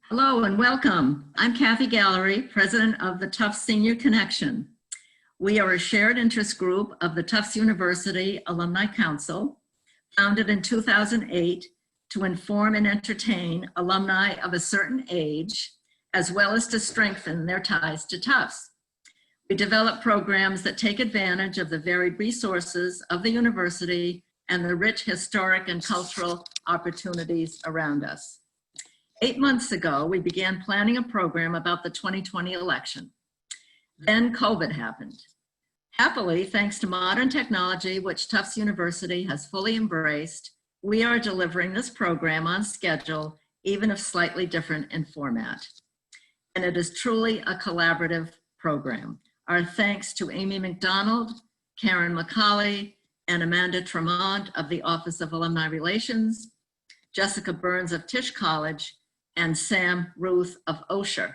Hello and welcome. I'm Kathy Gallery, president of the Tufts Senior Connection. We are a shared interest group of the Tufts University Alumni Council, founded in 2008 to inform and entertain alumni of a certain age, as well as to strengthen their ties to Tufts. We develop programs that take advantage of the varied resources of the university and the rich historic and cultural opportunities around us. 8 months ago, we began planning a program about the 2020 election. Then COVID happened. Happily, thanks to modern technology, which Tufts University has fully embraced, we are delivering this program on schedule, even if slightly different in format. And it is truly a collaborative program. Our thanks to Amy McDonald, Karen McCauley, and Amanda Tremont of the Office of Alumni Relations, Jessica Burns of Tisch College, and Sam Ruth of Osher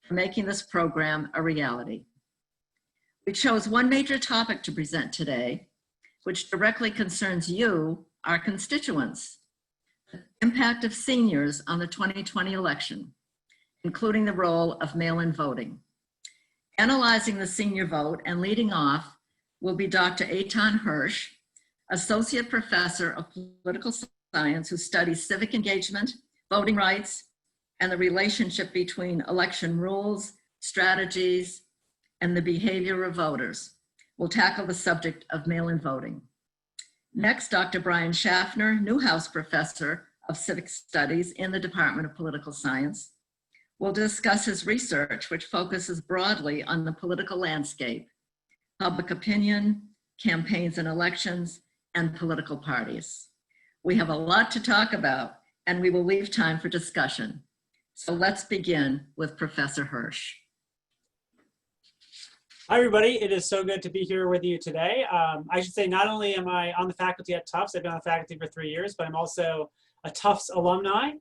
for making this program a reality. We chose one major topic to present today, which directly concerns you, our constituents, the impact of seniors on the 2020 election, including the role of mail-in voting. Analyzing the senior vote and leading off will be Dr. Eitan Hersh, Associate Professor of Political Science who studies civic engagement, voting rights, and the relationship between election rules, strategies, and the behavior of voters. We'll tackle the subject of mail-in voting. Next, Dr. Brian Schaffner, Newhouse Professor of Civic Studies in the Department of Political Science, will discuss his research, which focuses broadly on the political landscape, public opinion, campaigns and elections, and political parties. We have a lot to talk about, and we will leave time for discussion. So let's begin with Professor Hersh. Hi, everybody. It is so good to be here with you today. I should say not only am I on the faculty at Tufts, I've been on the faculty for 3 years, but I'm also a Tufts alumni,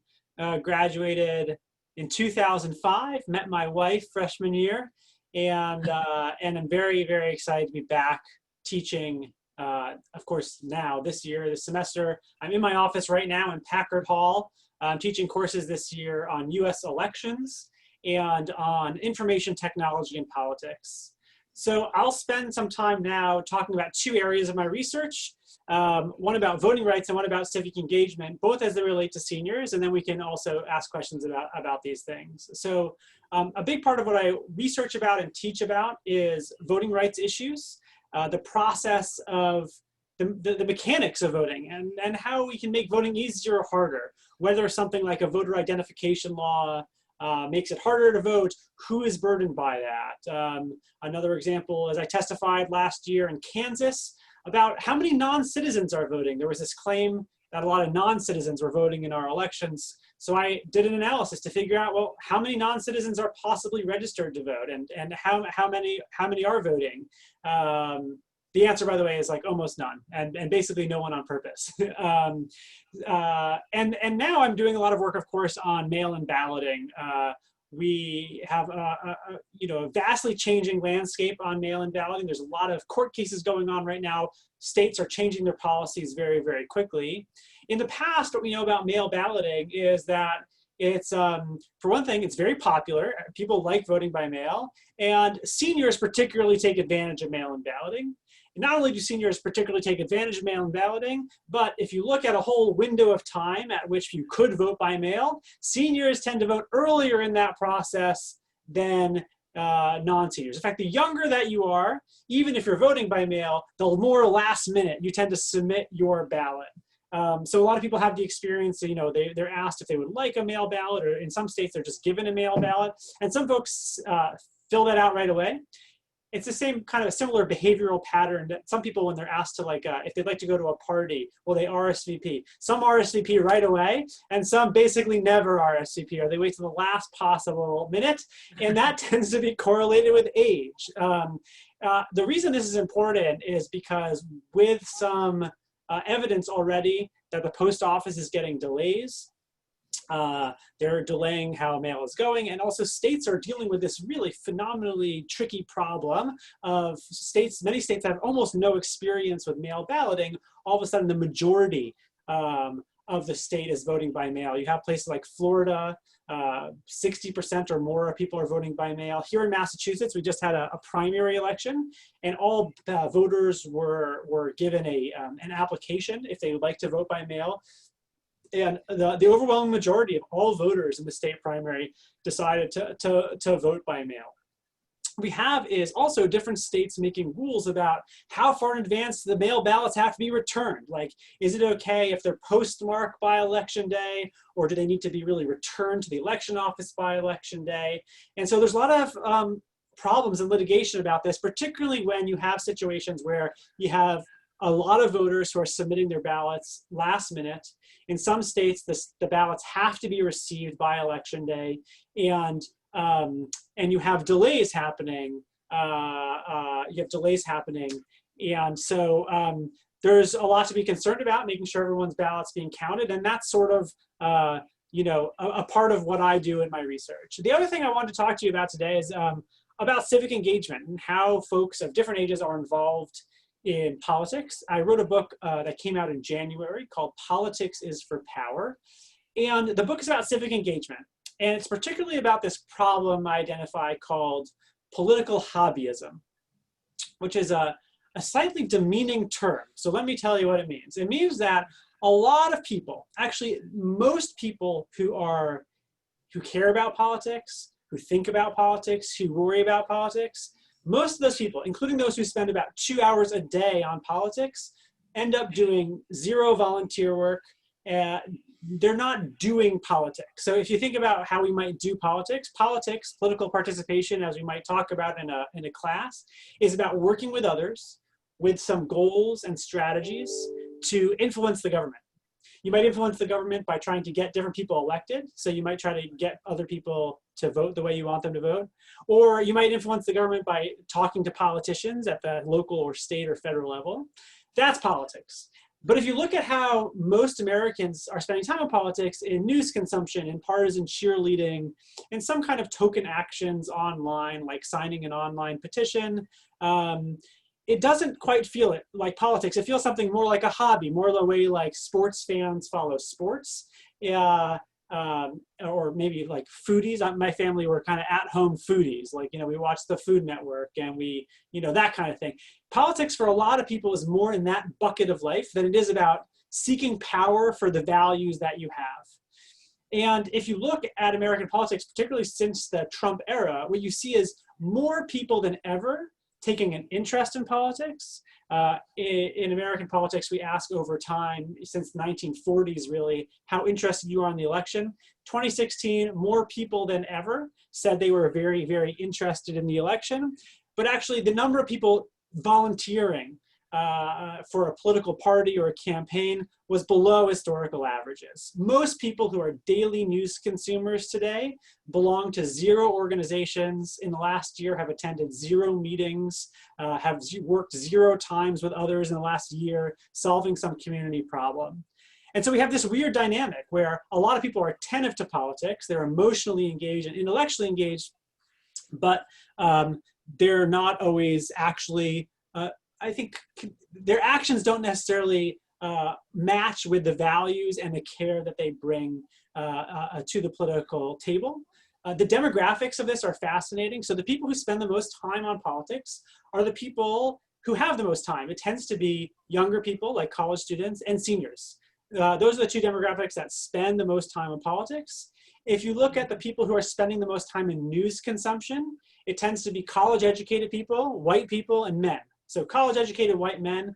graduated in 2005, met my wife freshman year, and I'm very, very excited to be back teaching, of course, now, this semester. I'm in my office right now in Packard Hall. I'm teaching courses this year on US elections and on information technology and politics. So I'll spend some time now talking about two areas of my research, one about voting rights and one about civic engagement, both as they relate to seniors, and then we can also ask questions about these things. So a big part of what I research about and teach about is voting rights issues, the process of the mechanics of voting and how we can make voting easier or harder, whether something like a voter identification law makes it harder to vote, who is burdened by that. Another example is I testified last year in Kansas about how many non-citizens are voting. There was this claim that a lot of non-citizens were voting in our elections. So I did an analysis to figure out, well, how many non-citizens are possibly registered to vote and how many are voting? The answer, by the way, is like almost none, and basically no one on purpose. And now I'm doing a lot of work, of course, on mail-in balloting. We have a vastly changing landscape on mail-in balloting. There's a lot of court cases going on right now. States are changing their policies very, very quickly. In the past, what we know about mail balloting is that it's, for one thing, it's very popular. People like voting by mail, and seniors particularly take advantage of mail-in balloting. And not only do seniors particularly take advantage of mail-in balloting, but if you look at a whole window of time at which you could vote by mail, seniors tend to vote earlier in that process than non-seniors. In fact, the younger that you are, even if you're voting by mail, the more last minute you tend to submit your ballot. So a lot of people have the experience, they're asked if they would like a mail ballot, or in some states they're just given a mail ballot, and some folks fill that out right away. It's the same kind of a similar behavioral pattern that some people, when they're asked to if they'd like to go to a party, well, they RSVP. Some RSVP right away, and some basically never RSVP, or they wait to the last possible minute, and that tends to be correlated with age. The reason this is important is because with some evidence already that the post office is getting delays, they're delaying how mail is going, and also states are dealing with this really phenomenally tricky problem of many states have almost no experience with mail balloting. All of a sudden the majority of the state is voting by mail. You have places like Florida, 60% or more of people are voting by mail. Here in Massachusetts, we just had a primary election, and all voters were given an application if they would like to vote by mail. And the overwhelming majority of all voters in the state primary decided to vote by mail. We have is also different states making rules about how far in advance the mail ballots have to be returned. Like, is it okay if they're postmarked by election day, or do they need to be really returned to the election office by election day? And so there's a lot of problems and litigation about this, particularly when you have situations where you have a lot of voters who are submitting their ballots last minute. In some states, the ballots have to be received by election day, and you have delays happening. And so there's a lot to be concerned about, making sure everyone's ballots being counted, and that's sort of a part of what I do in my research. The other thing I wanted to talk to you about today is about civic engagement and how folks of different ages are involved in politics. I wrote a book that came out in January called Politics is for Power. And the book is about civic engagement. And it's particularly about this problem I identify called political hobbyism, which is a slightly demeaning term. So let me tell you what it means. It means that a lot of people, actually most people who care about politics, who think about politics, who worry about politics, most of those people, including those who spend about 2 hours a day on politics, end up doing zero volunteer work. They're not doing politics. So if you think about how we might do politics, political participation, as we might talk about in a class, is about working with others with some goals and strategies to influence the government. You might influence the government by trying to get different people elected. So you might try to get other people to vote the way you want them to vote. Or you might influence the government by talking to politicians at the local or state or federal level. That's politics. But if you look at how most Americans are spending time on politics, in news consumption, in partisan cheerleading, in some kind of token actions online, like signing an online petition, it doesn't quite feel it like politics. It feels something more like a hobby, more the way like sports fans follow sports, or maybe like foodies. My family were kind of at-home foodies. Like, we watch the Food Network and we, that kind of thing. Politics for a lot of people is more in that bucket of life than it is about seeking power for the values that you have. And if you look at American politics, particularly since the Trump era, what you see is more people than ever taking an interest in politics. In American politics, we ask over time, since the 1940s really, how interested you are in the election. 2016, more people than ever said they were very, very interested in the election. But actually, the number of people volunteering for a political party or a campaign was below historical averages. Most people who are daily news consumers today belong to zero organizations in the last year, have attended zero meetings, have worked zero times with others in the last year, solving some community problem. And so we have this weird dynamic where a lot of people are attentive to politics, they're emotionally engaged and intellectually engaged, but they're not always actually, I think their actions don't necessarily match with the values and the care that they bring to the political table. The demographics of this are fascinating. So the people who spend the most time on politics are the people who have the most time. It tends to be younger people like college students and seniors. Those are the two demographics that spend the most time on politics. If you look at the people who are spending the most time in news consumption, it tends to be college-educated people, white people, and men. So college-educated white men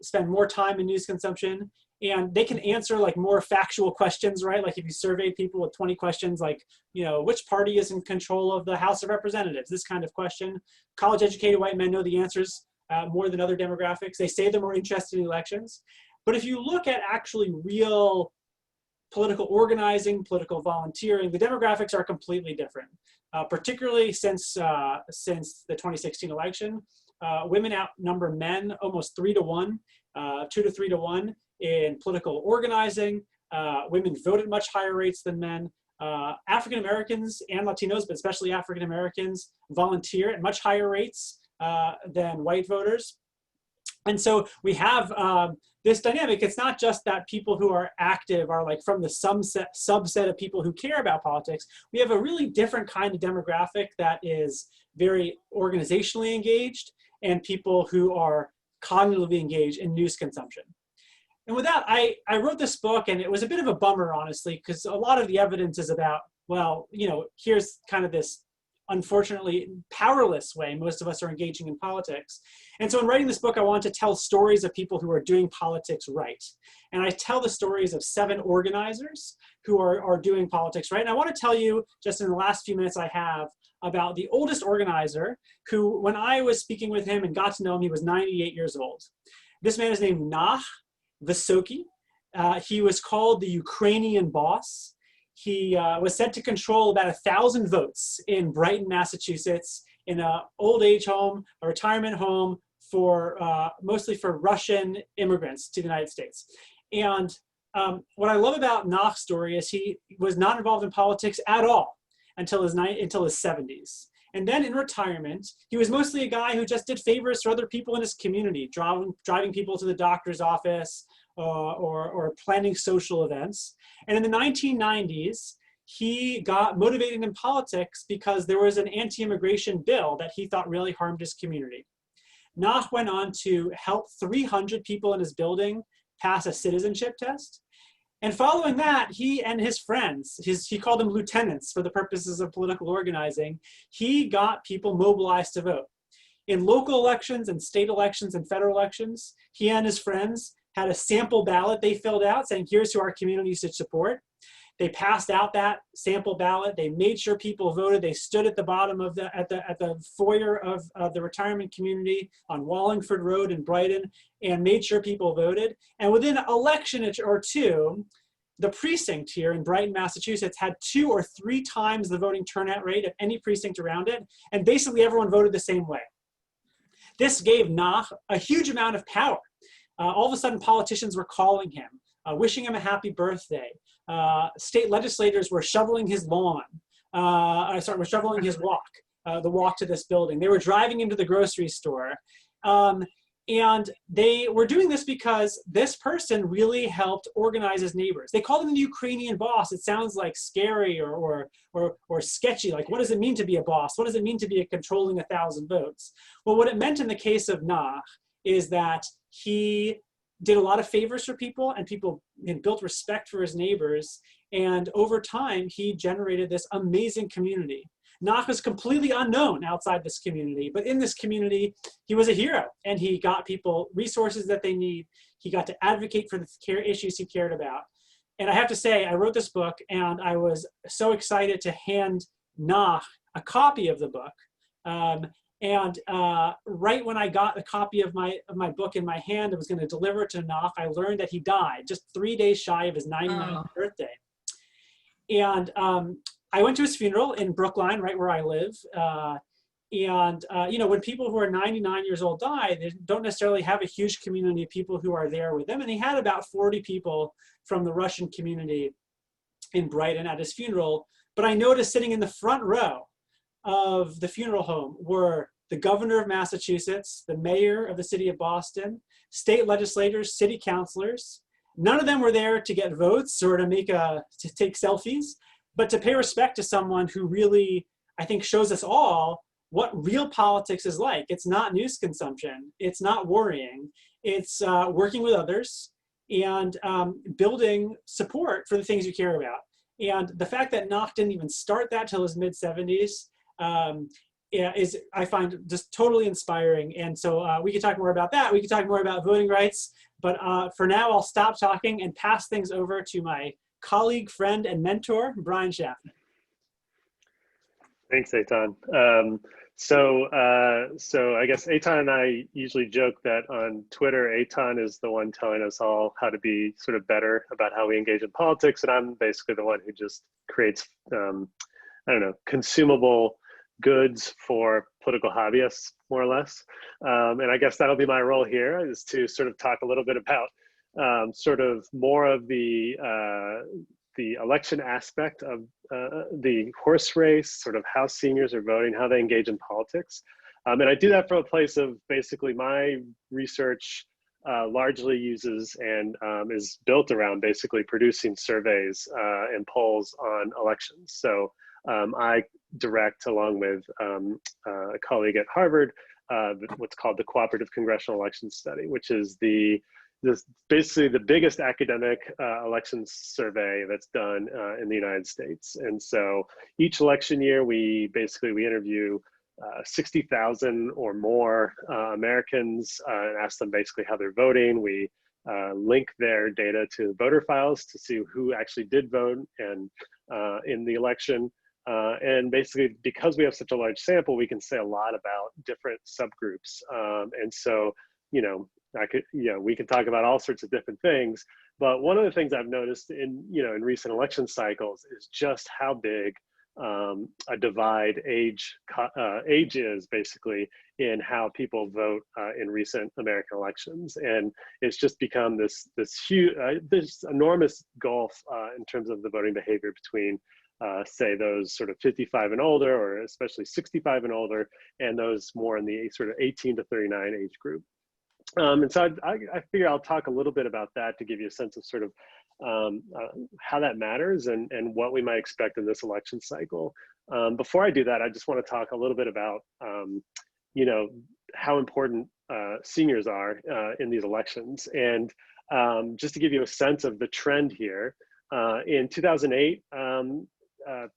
spend more time in news consumption, and they can answer like more factual questions, right? Like if you surveyed people with 20 questions, like, which party is in control of the House of Representatives? This kind of question. College-educated white men know the answers more than other demographics. They say they're more interested in elections. But if you look at actually real political organizing, political volunteering, the demographics are completely different, particularly since the 2016 election. Women outnumber men almost 3 to 1, 2 to 3 to 1 in political organizing. Women vote at much higher rates than men. African Americans and Latinos, but especially African Americans, volunteer at much higher rates than white voters. And so we have this dynamic. It's not just that people who are active are like from the subset of people who care about politics. We have a really different kind of demographic that is very organizationally engaged and people who are cognitively engaged in news consumption. And with that, I wrote this book, and it was a bit of a bummer, honestly, because a lot of the evidence is about, well, here's kind of this unfortunately powerless way most of us are engaging in politics. And so in writing this book, I want to tell stories of people who are doing politics right. And I tell the stories of 7 organizers who are doing politics right. And I want to tell you, just in the last few minutes I have, about the oldest organizer who, when I was speaking with him and got to know him, he was 98 years old. This man is named Nach Vysoky. He was called the Ukrainian boss. He was said to control about 1,000 votes in Brighton, Massachusetts, in an old age home, a retirement home for mostly for Russian immigrants to the United States. And what I love about Nach's story is he was not involved in politics at all until his 70s. And then in retirement, he was mostly a guy who just did favors for other people in his community, driving people to the doctor's office, or planning social events. And in the 1990s, he got motivated in politics because there was an anti-immigration bill that he thought really harmed his community. Nach went on to help 300 people in his building pass a citizenship test. And following that, he and his friends, he called them lieutenants for the purposes of political organizing, he got people mobilized to vote. In local elections and state elections and federal elections, he and his friends had a sample ballot they filled out saying, here's who our community should support. They passed out that sample ballot. They made sure people voted. They stood at the bottom of at the foyer of the retirement community on Wallingford Road in Brighton and made sure people voted. And within an election or two, the precinct here in Brighton, Massachusetts had 2 or 3 times the voting turnout rate of any precinct around it. And basically everyone voted the same way. This gave Nach a huge amount of power. All of a sudden, politicians were calling him, wishing him a happy birthday. State legislators were shoveling his lawn. Were shoveling his walk, the walk to this building. They were driving him to the grocery store. And they were doing this because this person really helped organize his neighbors. They called him the Ukrainian boss. It sounds like scary or sketchy. Like, what does it mean to be a boss? What does it mean to be controlling 1,000 votes? Well, what it meant in the case of Nach is that he did a lot of favors for people, and people built respect for his neighbors. And over time, he generated this amazing community. Nach was completely unknown outside this community, but in this community, he was a hero, and he got people resources that they need. He got to advocate for the issues he cared about. And I have to say, I wrote this book, and I was so excited to hand Nach a copy of the book. Right when I got a copy of my book in my hand, I was going to deliver it to Nach, I learned that he died just 3 days shy of his 99th birthday. And I went to his funeral in Brookline, right where I live. When people who are 99 years old die, they don't necessarily have a huge community of people who are there with them. And he had about 40 people from the Russian community in Brighton at his funeral. But I noticed sitting in the front row of the funeral home were the governor of Massachusetts, the mayor of the city of Boston, state legislators, city councilors. None of them were there to get votes or to take selfies, but to pay respect to someone who really, I think, shows us all what real politics is like. It's not news consumption. It's not worrying. It's working with others and building support for the things you care about. And the fact that Nach didn't even start that till his mid-70s I find just totally inspiring. And so we could talk more about that. We could talk more about voting rights. But for now, I'll stop talking and pass things over to my colleague, friend, and mentor, Brian Schaffner. Thanks, Eitan. So I guess Eitan and I usually joke that on Twitter, Eitan is the one telling us all how to be sort of better about how we engage in politics. And I'm basically the one who just creates, consumable goods for political hobbyists, more or less. And I guess that'll be my role here, is to sort of talk a little bit about sort of more of the election aspect of the horse race, sort of how seniors are voting, how they engage in politics. And I do that from a place of basically my research largely uses and is built around basically producing surveys and polls on elections. So I direct, along with a colleague at Harvard, what's called the Cooperative Congressional Elections Study, which is basically the biggest academic elections survey that's done in the United States. And so each election year, we interview 60,000 or more Americans and ask them basically how they're voting. We link their data to voter files to see who actually did vote and in the election. And basically, because we have such a large sample, we can say a lot about different subgroups. And so, we can talk about all sorts of different things. But one of the things I've noticed in recent election cycles is just how big a divide age is basically in how people vote in recent American elections, and it's just become this huge, this enormous gulf in terms of the voting behavior between say those sort of 55 and older, or especially 65 and older, and those more in the sort of 18 to 39 age group. And so I figure I'll talk a little bit about that to give you a sense of sort of how that matters and what we might expect in this election cycle. Before I do that, I just want to talk a little bit about, how important seniors are in these elections. And just to give you a sense of the trend here, in 2008,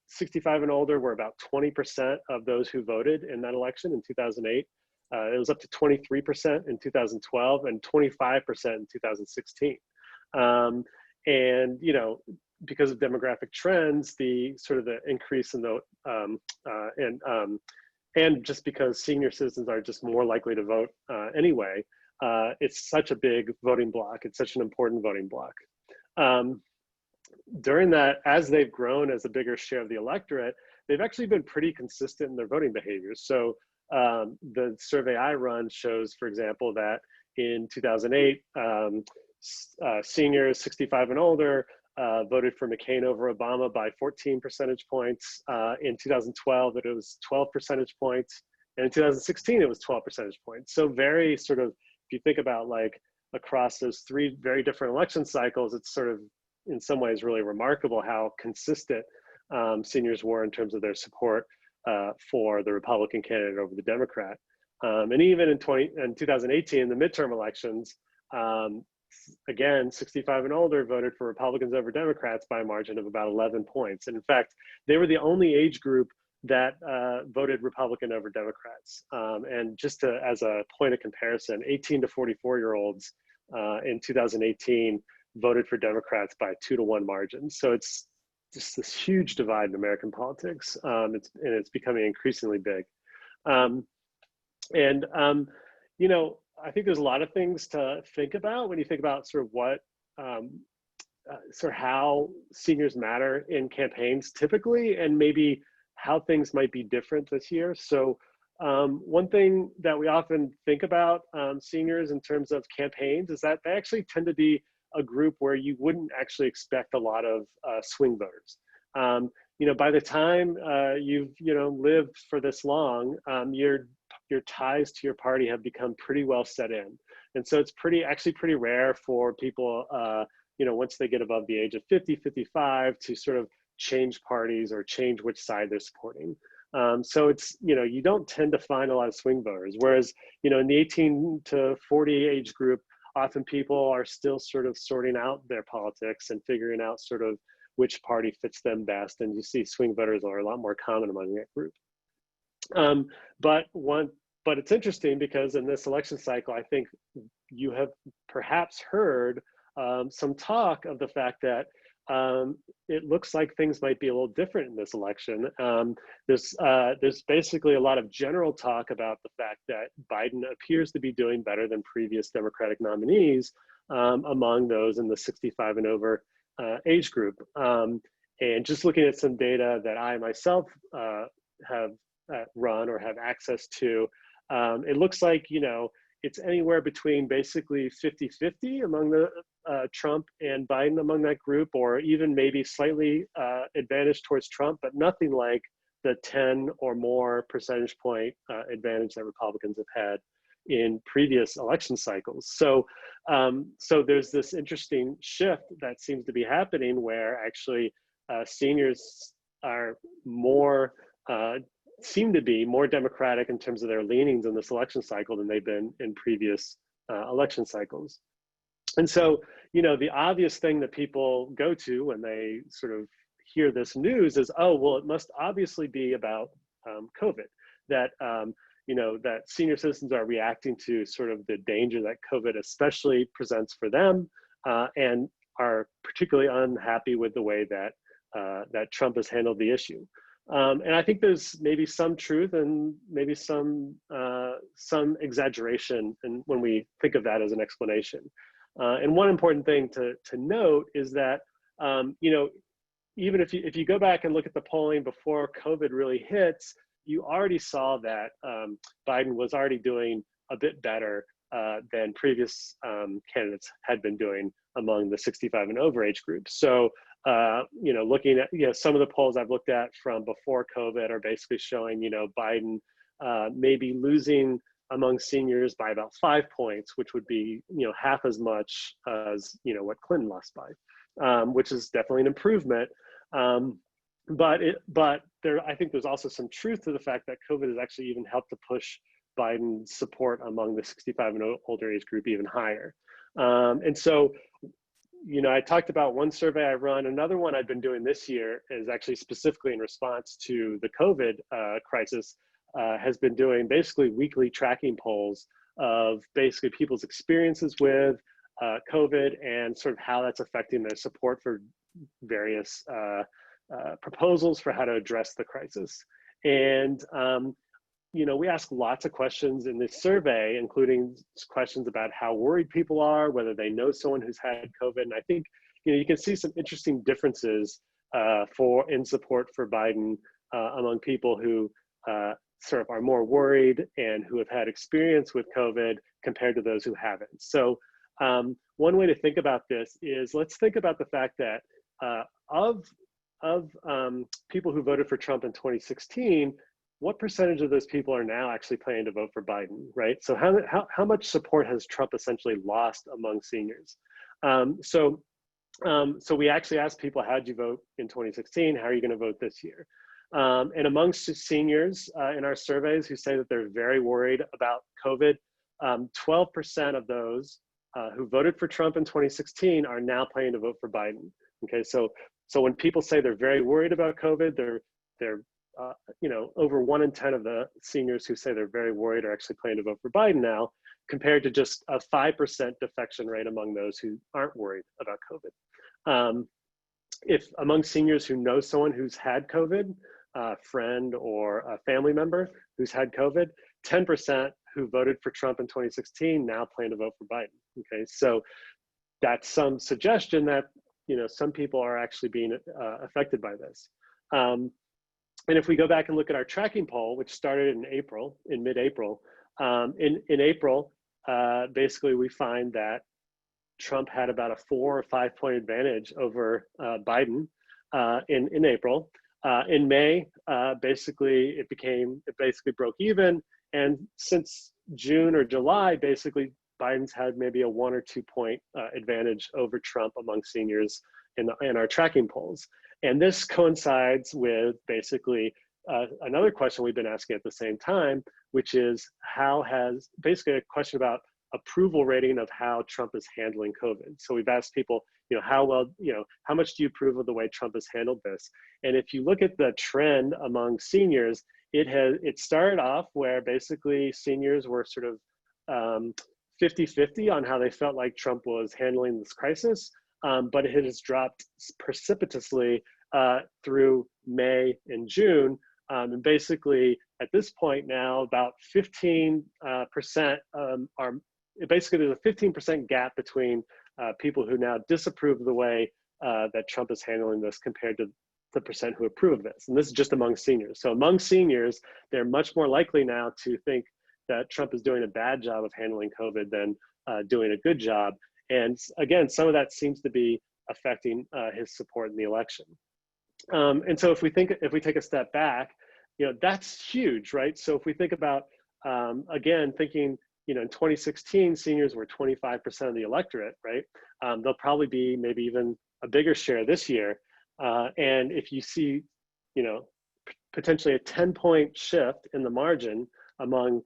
65 and older were about 20% of those who voted in that election in 2008. It was up to 23% in 2012 and 25% in 2016. And because of demographic trends, the increase in the and just because senior citizens are just more likely to vote anyway, it's such a big voting block. It's such an important voting block. During that, as they've grown as a bigger share of the electorate, they've actually been pretty consistent in their voting behaviors. So the survey I run shows, for example, that in 2008, seniors 65 and older voted for McCain over Obama by 14 percentage points. In 2012, it was 12 percentage points. And in 2016, it was 12 percentage points. So very if you think about like across those three very different election cycles, it's sort of in some ways really remarkable how consistent seniors were in terms of their support for the Republican candidate over the Democrat. And even in 2018, the midterm elections, again, 65 and older voted for Republicans over Democrats by a margin of about 11 points. And in fact, they were the only age group that voted Republican over Democrats. And just as a point of comparison, 18 to 44-year-olds in 2018 voted for Democrats by 2-to-1 margins. So it's just this huge divide in American politics. It's becoming increasingly big. I think there's a lot of things to think about when you think about sort of what, how seniors matter in campaigns typically, and maybe how things might be different this year. So one thing that we often think about seniors in terms of campaigns is that they actually tend to be a group where you wouldn't actually expect a lot of swing voters. By the time you've lived for this long, your ties to your party have become pretty well set in, and so it's actually pretty rare for people once they get above the age of 50, 55 to sort of change parties or change which side they're supporting. So it's you don't tend to find a lot of swing voters, whereas in the 18 to 40 age group, often people are still sort of sorting out their politics and figuring out sort of which party fits them best. And you see swing voters are a lot more common among that group. But it's interesting because in this election cycle, I think you have perhaps heard some talk of the fact that it looks like things might be a little different in this election. There's basically a lot of general talk about the fact that Biden appears to be doing better than previous Democratic nominees among those in the 65 and over age group. And just looking at some data that I myself have run or have access to, it looks like, it's anywhere between basically 50-50 among the Trump and Biden among that group, or even maybe slightly advantaged towards Trump, but nothing like the 10 or more percentage point advantage that Republicans have had in previous election cycles. So, so there's this interesting shift that seems to be happening where actually seniors are more, seem to be more Democratic in terms of their leanings in this election cycle than they've been in previous election cycles. And so, you know, the obvious thing that people go to when they sort of hear this news is, oh, well, it must obviously be about COVID, that, you know, that senior citizens are reacting to sort of the danger that COVID especially presents for them, and are particularly unhappy with the way that, that Trump has handled the issue. And I think there's maybe some truth and maybe some exaggeration when we think of that as an explanation. And one important thing to note is that, you know, even if you go back and look at the polling before COVID really hits, you already saw that Biden was already doing a bit better than previous candidates had been doing among the 65 and over age group. So, you know, looking at, you know, some of the polls I've looked at from before COVID are basically showing, you know, Biden maybe losing among seniors by about 5 points, which would be, you know, half as much as, you know, what Clinton lost by, which is definitely an improvement. But there, I think there's also some truth to the fact that COVID has actually even helped to push Biden's support among the 65 and older age group even higher. And so, you know, I talked about one survey I run. Another one I've been doing this year is actually specifically in response to the COVID crisis, has been doing basically weekly tracking polls of basically people's experiences with COVID and sort of how that's affecting their support for various proposals for how to address the crisis. And, you know, we ask lots of questions in this survey, including questions about how worried people are, whether they know someone who's had COVID. And I think, you know, you can see some interesting differences in support for Biden among people who sort of are more worried and who have had experience with COVID compared to those who haven't. So one way to think about this is, let's think about the fact that of people who voted for Trump in 2016, what percentage of those people are now actually planning to vote for Biden, right? So how much support has Trump essentially lost among seniors? So we actually asked people, how'd you vote in 2016? How are you going to vote this year? And amongst seniors in our surveys who say that they're very worried about COVID, 12% of those who voted for Trump in 2016 are now planning to vote for Biden. Okay, so when people say they're very worried about COVID, they're you know, over 1 in 10 of the seniors who say they're very worried are actually planning to vote for Biden now, compared to just a 5% defection rate among those who aren't worried about COVID. If among seniors who know someone who's had COVID, a friend or a family member who's had COVID, 10% who voted for Trump in 2016 now plan to vote for Biden. Okay, so that's some suggestion that, you know, some people are actually being affected by this. And if we go back and look at our tracking poll, which started in April, in mid-April, in April, basically we find that Trump had about a 4 or 5 point advantage over Biden in April. In May, basically it basically broke even. And since June or July, basically Biden's had maybe a 1 or 2 point advantage over Trump among seniors in our tracking polls. And this coincides with basically another question we've been asking at the same time, which is basically a question about approval rating of how Trump is handling COVID. So we've asked people, you know, how much do you approve of the way Trump has handled this? And if you look at the trend among seniors, it started off where basically seniors were sort of 50-50 on how they felt like Trump was handling this crisis. But it has dropped precipitously through May and June. And basically, at this point now, about 15% basically there's a 15% gap between people who now disapprove of the way that Trump is handling this compared to the percent who approve of this. And this is just among seniors. So among seniors, they're much more likely now to think that Trump is doing a bad job of handling COVID than doing a good job. And again, some of that seems to be affecting his support in the election. And so if we take a step back, that's huge, right? So if we think about, again, thinking, in 2016, seniors were 25% of the electorate, right? They'll probably be maybe even a bigger share this year. And if you see, potentially a 10-point shift in the margin among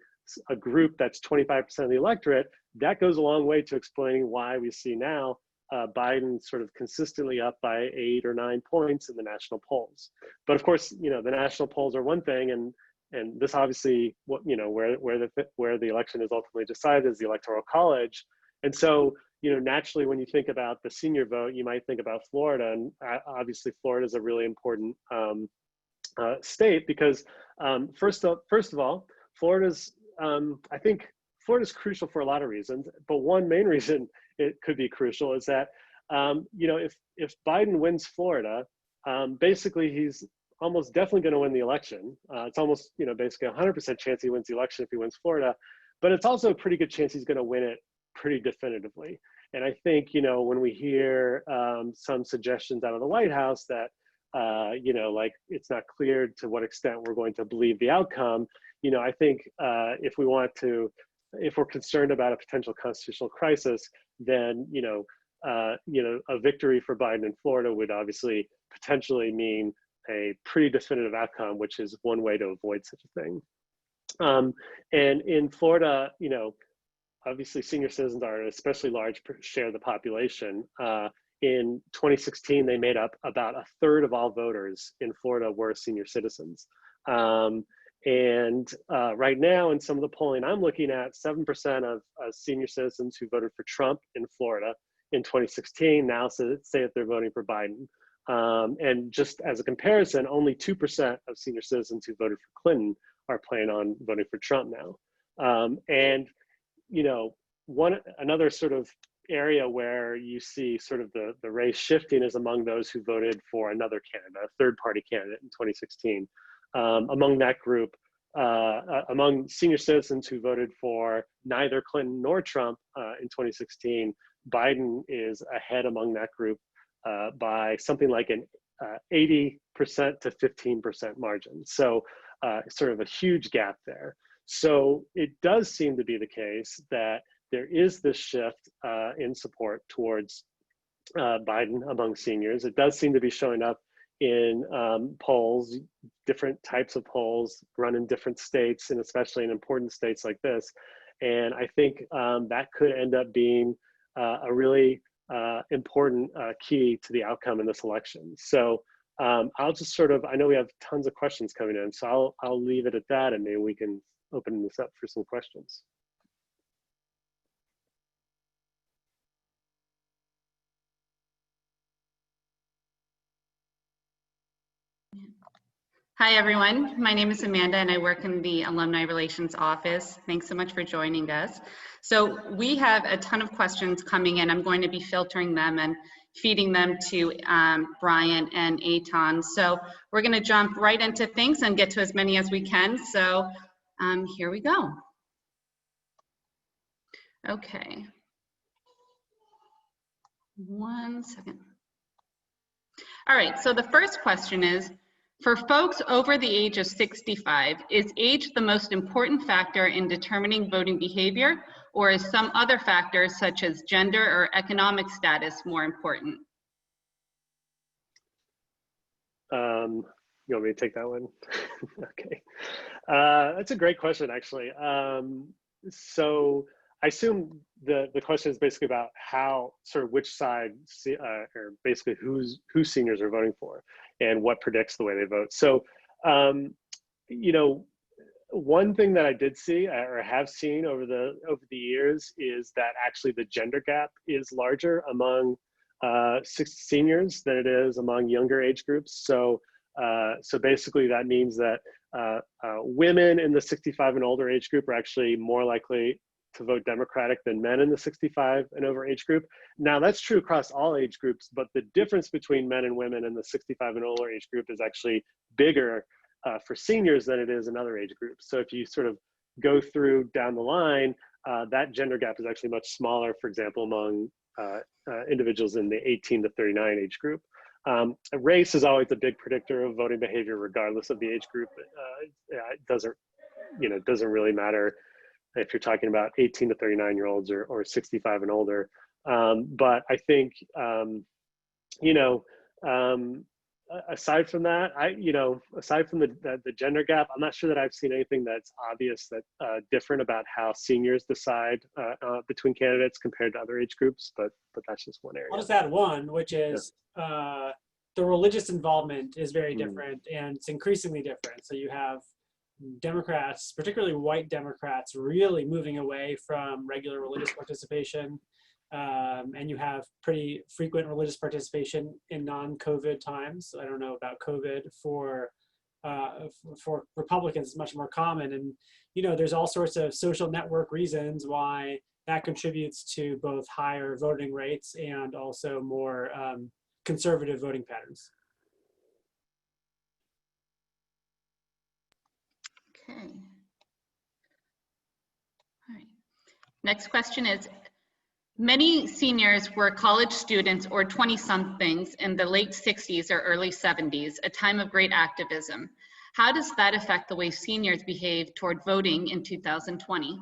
a group that's 25% of the electorate, that goes a long way to explaining why we see now Biden sort of consistently up by 8 or 9 points in the national polls. But of course, the national polls are one thing, and this obviously, where the election is ultimately decided is the Electoral College. And so, naturally, when you think about the senior vote, you might think about Florida, and obviously, Florida is a really important state because, first of all, Florida's, I think Florida's crucial for a lot of reasons, but one main reason it could be crucial is that, if Biden wins Florida, basically he's almost definitely going to win the election. It's almost, basically 100% chance he wins the election if he wins Florida, but it's also a pretty good chance he's going to win it pretty definitively. And I think, when we hear some suggestions out of the White House that, like it's not clear to what extent we're going to believe the outcome, I think if we're concerned about a potential constitutional crisis, then, a victory for Biden in Florida would obviously potentially mean a pretty definitive outcome, which is one way to avoid such a thing. And in Florida, obviously senior citizens are an especially large share of the population. In 2016, they made up about 1/3 of all voters in Florida were senior citizens. And right now, in some of the polling I'm looking at, 7% of senior citizens who voted for Trump in Florida in 2016 now say that they're voting for Biden. And just as a comparison, only 2% of senior citizens who voted for Clinton are planning on voting for Trump now. And another sort of area where you see sort of the race shifting is among those who voted for another candidate, a third-party candidate in 2016. Among that group, among senior citizens who voted for neither Clinton nor Trump in 2016, Biden is ahead among that group by something like an 80% to 15% margin. So sort of a huge gap there. So it does seem to be the case that there is this shift in support towards Biden among seniors. It does seem to be showing up in polls, different types of polls run in different states, and especially in important states like this. And I think that could end up being a really important key to the outcome in this election. So I'll just sort of, I know we have tons of questions coming in, so I'll leave it at that, and maybe we can open this up for some questions. Hi, everyone. My name is Amanda, and I work in the Alumni Relations Office. Thanks so much for joining us. So we have a ton of questions coming in. I'm going to be filtering them and feeding them to Brian and Eitan. So we're going to jump right into things and get to as many as we can. So here we go. Okay. 1 second. All right, so the first question is, for folks over the age of 65, is age the most important factor in determining voting behavior, or is some other factors such as gender or economic status more important? You want me to take that one? Okay. That's a great question, actually. So I assume the question is basically about how, sort of which side, or basically who seniors are voting for and what predicts the way they vote. So, one thing that I did see or have seen over the years is that actually the gender gap is larger among seniors than it is among younger age groups. So, so basically that means that women in the 65 and older age group are actually more likely to vote Democratic than men in the 65 and over age group. Now that's true across all age groups, but the difference between men and women in the 65 and older age group is actually bigger for seniors than it is in other age groups. So if you sort of go through down the line, that gender gap is actually much smaller, for example, among individuals in the 18 to 39 age group. Race is always a big predictor of voting behavior, regardless of the age group. It doesn't really matter if you're talking about 18 to 39-year-olds or 65 and older. But I think, aside from that, aside from the gender gap, I'm not sure that I've seen anything that's obvious that different about how seniors decide between candidates compared to other age groups. But that's just one area. I'll just add one, which is the religious involvement is very different, and it's increasingly different. So you have Democrats, particularly white Democrats, really moving away from regular religious participation. And you have pretty frequent religious participation in non-COVID times. I don't know about COVID for Republicans, it's much more common. And, there's all sorts of social network reasons why that contributes to both higher voting rates and also more conservative voting patterns. Okay. All right. Next question is, many seniors were college students or 20-somethings in the late 60s or early 70s, a time of great activism. How does that affect the way seniors behave toward voting in 2020?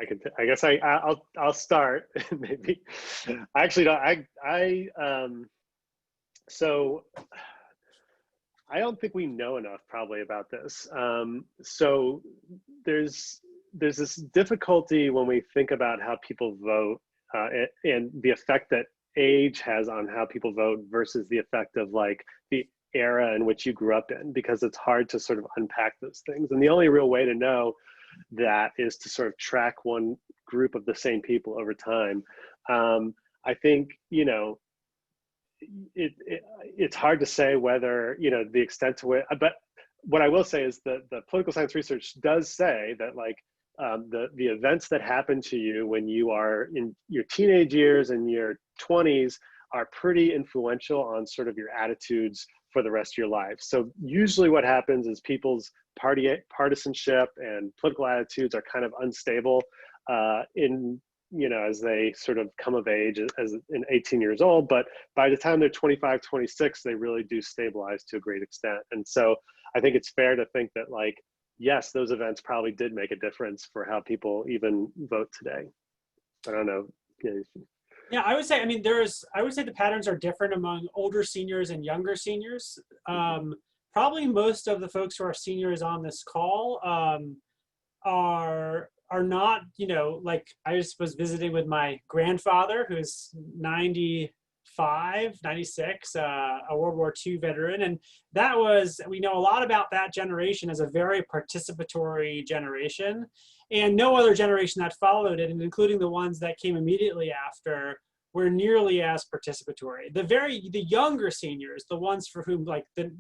I guess I'll start maybe. Actually, no, so I don't think we know enough probably about this. So there's this difficulty when we think about how people vote and the effect that age has on how people vote versus the effect of like the era in which you grew up in, because it's hard to sort of unpack those things. And the only real way to know that is to sort of track one group of the same people over time. I think, it's hard to say whether, the extent to which, but what I will say is that the political science research does say that like the events that happen to you when you are in your teenage years and your 20s are pretty influential on sort of your attitudes for the rest of your life. So usually what happens is people's partisanship and political attitudes are kind of unstable as they sort of come of age as in 18 years old, but by the time they're 25, 26, they really do stabilize to a great extent. And so I think it's fair to think that like, yes, those events probably did make a difference for how people even vote today. I don't know. Yeah, I would say, I would say the patterns are different among older seniors and younger seniors. Probably most of the folks who are seniors on this call are not, like I just was visiting with my grandfather who's 95, 96, a World War II veteran. And we know a lot about that generation as a very participatory generation, and no other generation that followed it, and including the ones that came immediately after, were nearly as participatory. The younger seniors, the ones for whom like the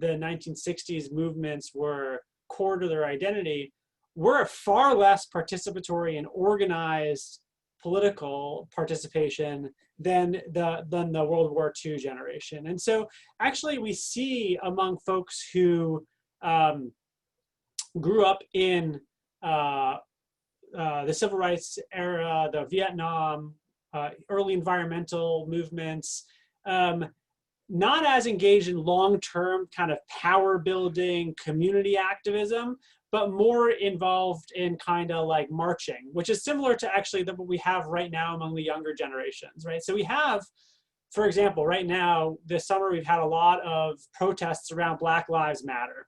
1960s movements were core to their identity, were far less participatory and organized political participation than the World War II generation. And so actually we see among folks who grew up in the civil rights era, the Vietnam, early environmental movements, not as engaged in long-term kind of power building community activism, but more involved in kind of like marching, which is similar to actually what we have right now among the younger generations, right? So we have, for example, right now, this summer, we've had a lot of protests around Black Lives Matter.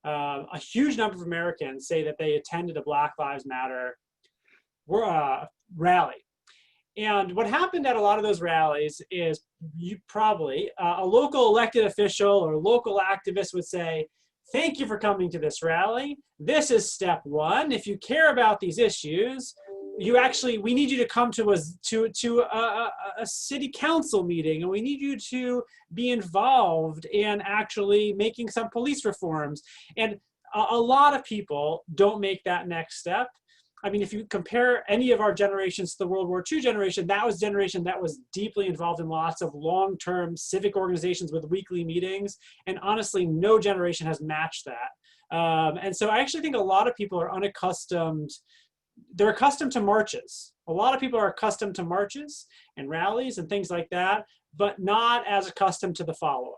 A huge number of Americans say that they attended a Black Lives Matter rally. And what happened at a lot of those rallies is a local elected official or local activist would say, "Thank you for coming to this rally. This is step one. If you care about these issues, we need you to come to a city council meeting, and we need you to be involved in actually making some police reforms." And a lot of people don't make that next step. I mean, if you compare any of our generations to the World War II generation, that was a generation that was deeply involved in lots of long-term civic organizations with weekly meetings. And honestly, no generation has matched that. And so I actually think a lot of people are unaccustomed they're accustomed to marches. A lot of people are accustomed to marches and rallies and things like that, but not as accustomed to the follow-up.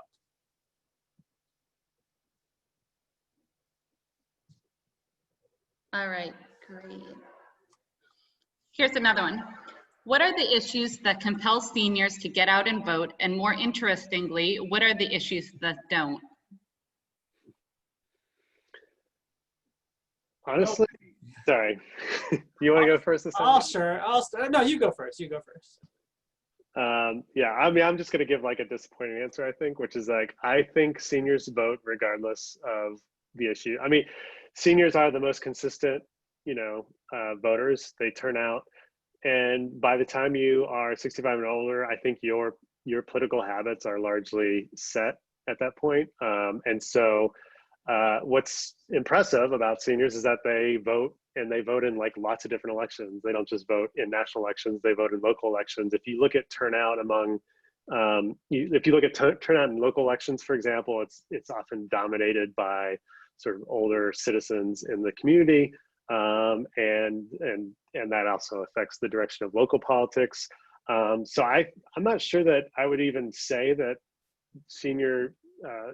All right, great. Here's another one. What are the issues that compel seniors to get out and vote? And more interestingly, what are the issues that don't? Honestly, sorry. You want to go first this time? No, you go first. You go first. Yeah, I mean, I'm just going to give like a disappointing answer, I think, which is like, I think seniors vote regardless of the issue. I mean, seniors are the most consistent, voters. They turn out. And by the time you are 65 and older, I think your political habits are largely set at that point. And so what's impressive about seniors is that they vote, and they vote in like lots of different elections. They don't just vote in national elections, they vote in local elections. If you look at turnout among, if you look at turnout in local elections, for example, it's often dominated by sort of older citizens in the community. And that also affects the direction of local politics. So I'm not sure that I would even say that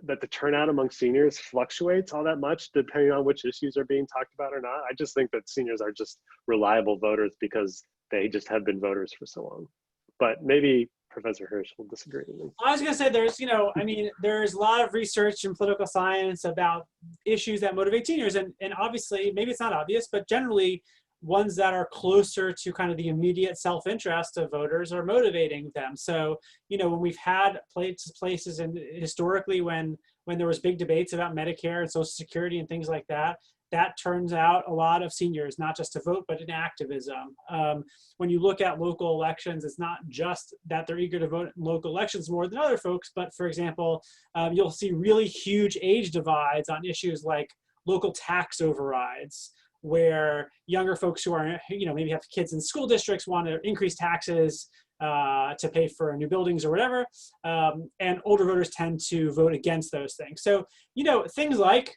that the turnout among seniors fluctuates all that much depending on which issues are being talked about or not. I just think that seniors are just reliable voters because they just have been voters for so long. But maybe Professor Hersh will disagree with me. I was going to say there's a lot of research in political science about issues that motivate seniors. And obviously, maybe it's not obvious, but generally ones that are closer to kind of the immediate self-interest of voters are motivating them. So, when we've had places and historically when there was big debates about Medicare and Social Security and things like that, that turns out a lot of seniors, not just to vote, but in activism. When you look at local elections, it's not just that they're eager to vote in local elections more than other folks, but for example, you'll see really huge age divides on issues like local tax overrides, where younger folks who are, maybe have kids in school districts want to increase taxes to pay for new buildings or whatever, and older voters tend to vote against those things. So, things like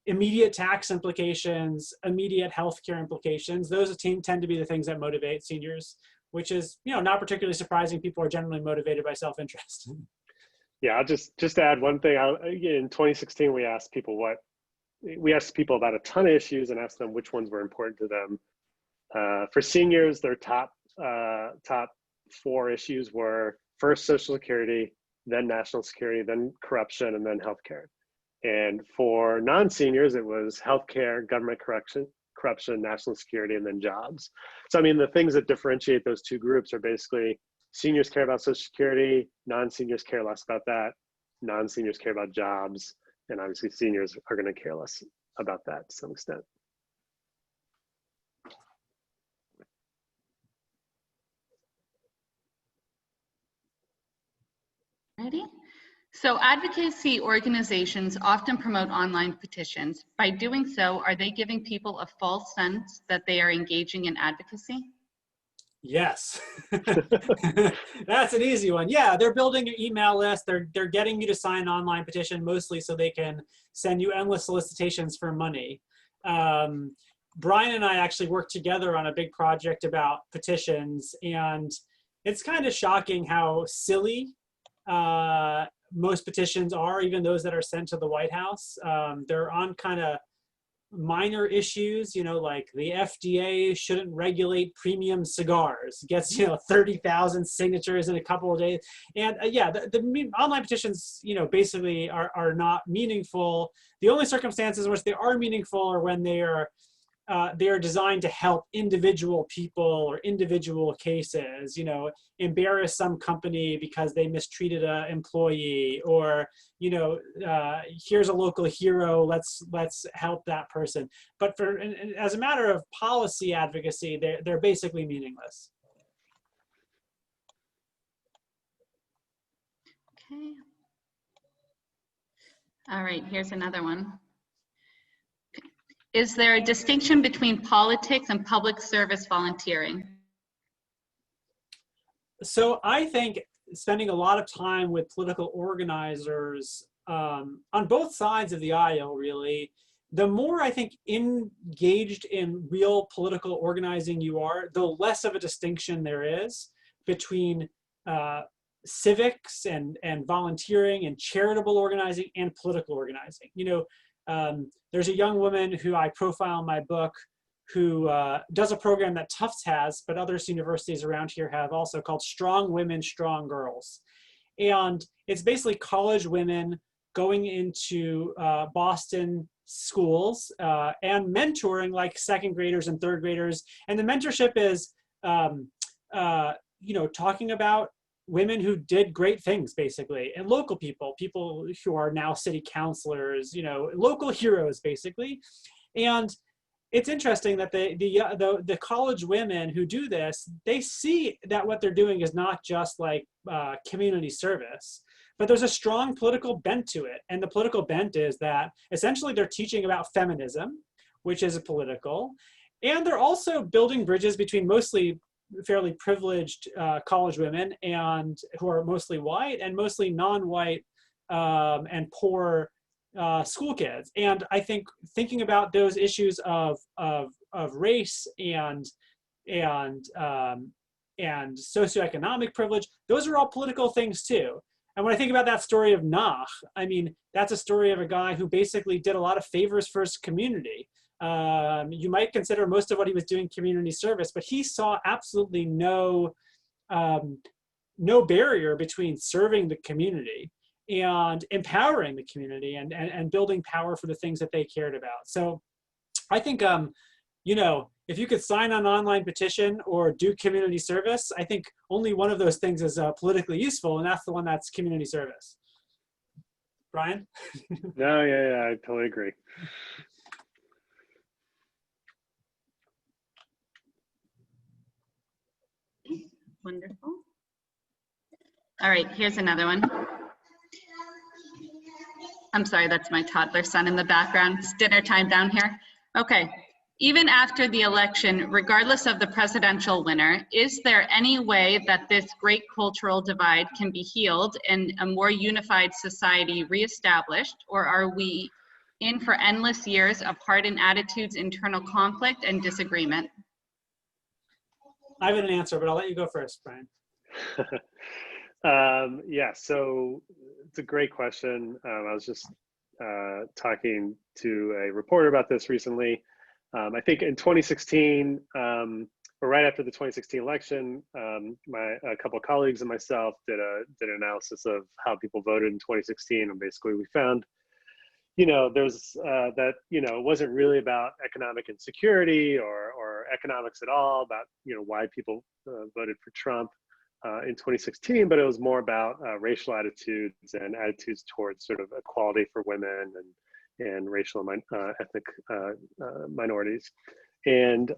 immediate tax implications, immediate healthcare implications, those tend to be the things that motivate seniors, which is, not particularly surprising. People are generally motivated by self-interest. Yeah, I'll just to add one thing. In 2016, we asked people about a ton of issues and asked them which ones were important to them. For seniors, their top 4 issues were first Social Security, then national security, then corruption, and then healthcare. And for non-seniors, it was healthcare, government corruption, national security, and then jobs. So I mean, the things that differentiate those two groups are basically seniors care about Social Security, non-seniors care less about that, non-seniors care about jobs, and obviously seniors are going to care less about that to some extent. Ready? So advocacy organizations often promote online petitions. By doing so, are they giving people a false sense that they are engaging in advocacy? Yes, that's an easy one. Yeah, they're building your email list. They're getting you to sign an online petition mostly so they can send you endless solicitations for money. Brian and I actually worked together on a big project about petitions, and it's kind of shocking how silly most petitions are, even those that are sent to the White House. They're on kind of minor issues, like the FDA shouldn't regulate premium cigars. Gets 30,000 signatures in a couple of days, and yeah, the online petitions, basically are not meaningful. The only circumstances in which they are meaningful are when they are designed to help individual people or individual cases, embarrass some company because they mistreated an employee, or, here's a local hero, let's help that person. But as a matter of policy advocacy, they're basically meaningless. Okay. All right, here's another one. Is there a distinction between politics and public service volunteering? So I think spending a lot of time with political organizers on both sides of the aisle, really, the more I think engaged in real political organizing you are, the less of a distinction there is between civics and volunteering and charitable organizing and political organizing. There's a young woman who I profile in my book who does a program that Tufts has, but other universities around here have also, called Strong Women, Strong Girls. And it's basically college women going into Boston schools and mentoring like second graders and third graders. And the mentorship is, talking about women who did great things, basically, and local people who are now city councilors, local heroes, basically. And it's interesting that the college women who do this, they see that what they're doing is not just like community service, but there's a strong political bent to it. And the political bent is that essentially they're teaching about feminism, which is political, and they're also building bridges between mostly fairly privileged college women and who are mostly white and mostly non-white and poor school kids. And I think thinking about those issues of race and socioeconomic privilege, those are all political things too. And when I think about that story of Nach, I mean, that's a story of a guy who basically did a lot of favors for his community. You might consider most of what he was doing community service, but he saw absolutely no barrier between serving the community and empowering the community and building power for the things that they cared about. So I think, if you could sign an online petition or do community service, I think only one of those things is politically useful, and that's the one that's community service. Brian? No, yeah, I totally agree. Wonderful. All right, here's another one. I'm sorry, that's my toddler son in the background. It's dinner time down here. Okay, even after the election, regardless of the presidential winner, is there any way that this great cultural divide can be healed and a more unified society reestablished, or are we in for endless years of hardened attitudes, internal conflict, and disagreement? I have an answer, but I'll let you go first, Brian. Yeah, so it's a great question. I was just talking to a reporter about this recently. I think in 2016, or right after the 2016 election, a couple of colleagues and myself did an analysis of how people voted in 2016, and basically we found, there's that it wasn't really about economic insecurity or economics at all, about why people voted for Trump in 2016, but it was more about racial attitudes and attitudes towards sort of equality for women and racial and ethnic minorities. And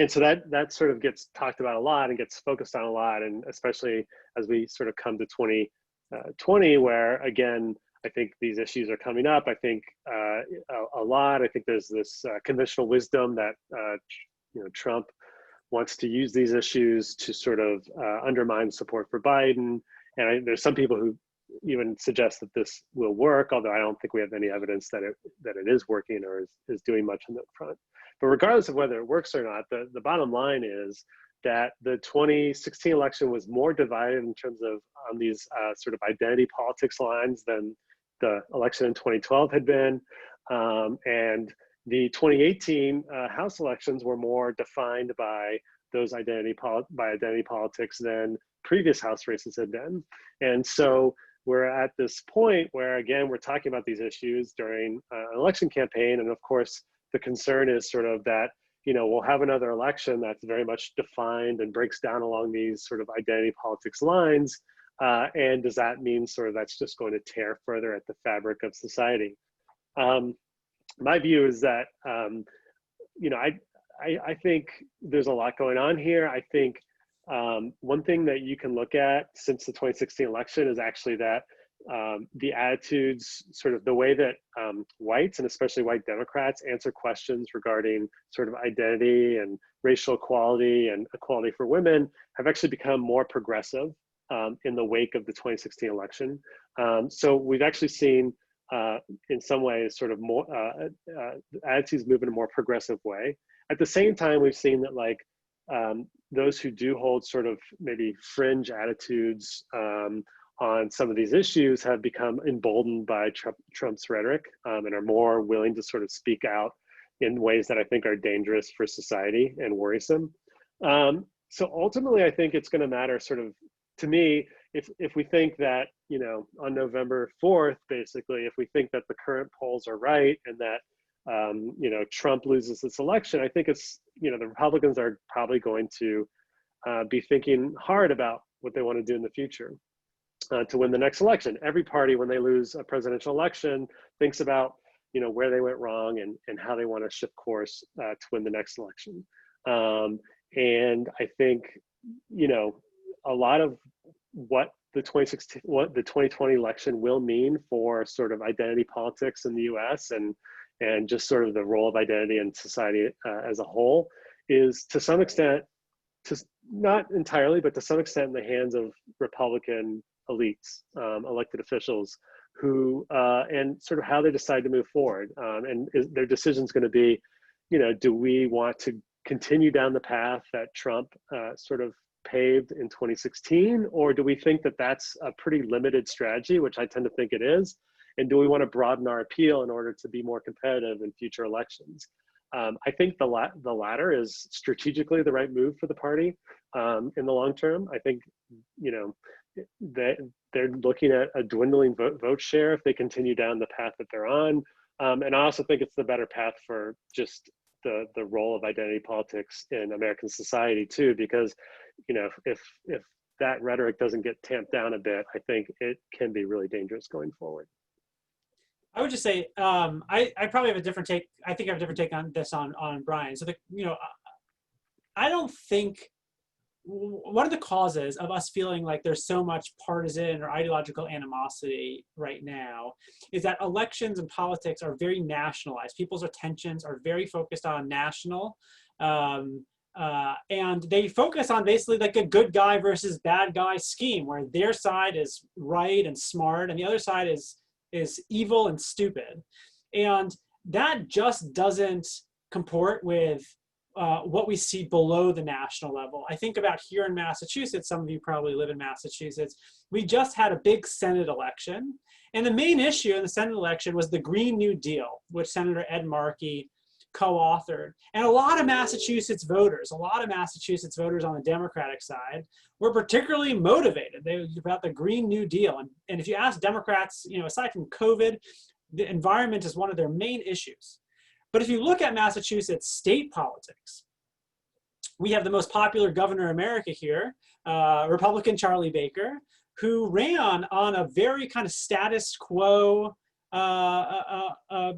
so that sort of gets talked about a lot and gets focused on a lot, and especially as we sort of come to 2020, where again, I think these issues are coming up. I think a lot. I think there's this conventional wisdom that Trump wants to use these issues to sort of undermine support for Biden. And there's some people who even suggest that this will work, although I don't think we have any evidence that it is working or is doing much on that front. But regardless of whether it works or not, the bottom line is that the 2016 election was more divided in terms of on these sort of identity politics lines than the election in 2012 had been. And the 2018 House elections were more defined by those identity politics than previous House races had been. And so we're at this point where, again, we're talking about these issues during an election campaign. And of course, the concern is sort of that, we'll have another election that's very much defined and breaks down along these sort of identity politics lines. And does that mean sort of that's just going to tear further at the fabric of society? My view is that, I think there's a lot going on here. I think one thing that you can look at since the 2016 election is actually that the attitudes, sort of the way that whites and especially white Democrats answer questions regarding sort of identity and racial equality and equality for women have actually become more progressive in the wake of the 2016 election. So we've actually seen in some ways, sort of more attitudes move in a more progressive way. At the same time, we've seen that like those who do hold sort of maybe fringe attitudes on some of these issues have become emboldened by Trump's rhetoric and are more willing to sort of speak out in ways that I think are dangerous for society and worrisome. So ultimately, I think it's going to matter sort of, to me, if we think that, you know, on November 4th, basically, if we think that the current polls are right and that, you know, Trump loses this election, I think it's, you know, the Republicans are probably going to be thinking hard about what they want to do in the future to win the next election. Every party, when they lose a presidential election, thinks about, you know, where they went wrong and how they want to shift course to win the next election. And I think, you know, a lot of what the 2020 election will mean for sort of identity politics in the US and just sort of the role of identity in society as a whole is to some extent, not entirely, but to some extent in the hands of Republican elites, elected officials who, and sort of how they decide to move forward. And their decision's going to be, you know, do we want to continue down the path that Trump sort of paved in 2016, or do we think that that's a pretty limited strategy, which I tend to think it is, and do we want to broaden our appeal in order to be more competitive in future elections? I think the latter is strategically the right move for the party in the long term. I think, you know, they're looking at a dwindling vote share if they continue down the path that they're on, and I also think it's the better path for just the role of identity politics in American society too, because, you know, if that rhetoric doesn't get tamped down a bit, I think it can be really dangerous going forward. I would just say, I probably have a different take. I think I have a different take on this on Brian. So, you know, I don't think, one of the causes of us feeling like there's so much partisan or ideological animosity right now is that elections and politics are very nationalized. People's attentions are very focused on national, and they focus on basically like a good guy versus bad guy scheme where their side is right and smart and the other side is evil and stupid. And that just doesn't comport with what we see below the national level. I think about here in Massachusetts, some of you probably live in Massachusetts, we just had a big Senate election. And the main issue in the Senate election was the Green New Deal, which Senator Ed Markey co-authored. And a lot of Massachusetts voters on the Democratic side were particularly motivated about the Green New Deal. And if you ask Democrats, you know, aside from COVID, the environment is one of their main issues. But if you look at Massachusetts state politics, we have the most popular governor in America here, Republican Charlie Baker, who ran on a very kind of status quo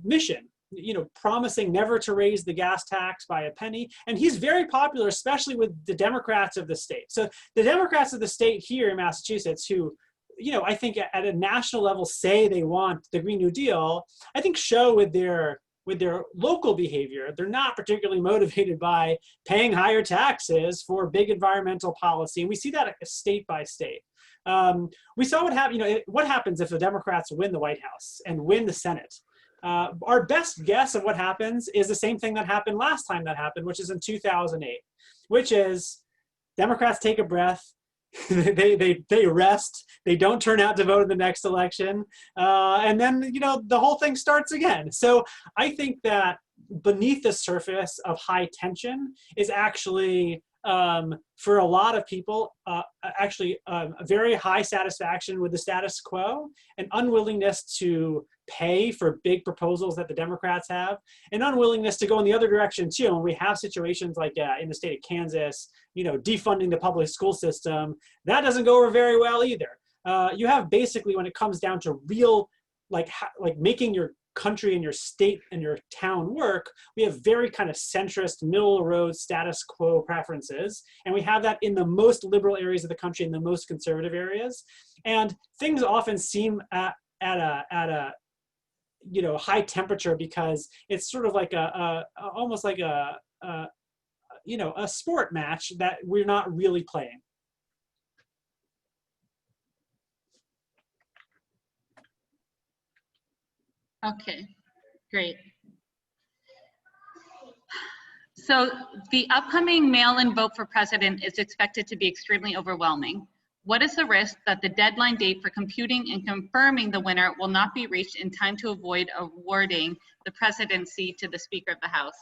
mission, you know, promising never to raise the gas tax by a penny. And he's very popular, especially with the Democrats of the state. So the Democrats of the state here in Massachusetts who, you know, I think at a national level say they want the Green New Deal, I think show with their local behavior, they're not particularly motivated by paying higher taxes for big environmental policy. And we see that state by state. We saw what happened, you know, what happens if the Democrats win the White House and win the Senate. Our best guess of what happens is the same thing that happened last time that happened, which is in 2008, which is Democrats take a breath, they rest, they don't turn out to vote in the next election, and then, you know, the whole thing starts again. So I think that beneath the surface of high tension is actually, for a lot of people, a very high satisfaction with the status quo, an unwillingness to pay for big proposals that the Democrats have, an unwillingness to go in the other direction too. And we have situations like in the state of Kansas, you know, defunding the public school system. That doesn't go over very well either. You have basically, when it comes down to real, like making your country and your state and your town work, we have very kind of centrist, middle of the road status quo preferences. And we have that in the most liberal areas of the country and the most conservative areas. And things often seem at a you know, high temperature because it's sort of like almost like you know, a sport match that we're not really playing. Okay, great. So the upcoming mail-in vote for president is expected to be extremely overwhelming. What is the risk that the deadline date for computing and confirming the winner will not be reached in time to avoid awarding the presidency to the Speaker of the House?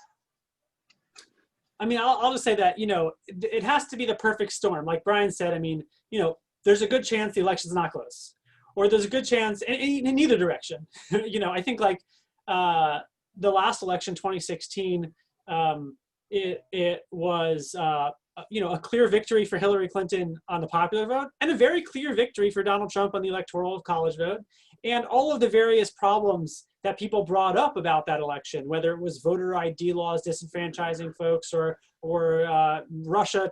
I mean, I'll just say that, you know, it has to be the perfect storm. Like Brian said, I mean, you know, there's a good chance the election's not close, or there's a good chance in either direction. You know, I think like the last election, 2016, it was, you know, a clear victory for Hillary Clinton on the popular vote and a very clear victory for Donald Trump on the electoral college vote. And all of the various problems that people brought up about that election, whether it was voter ID laws disenfranchising folks, or Russia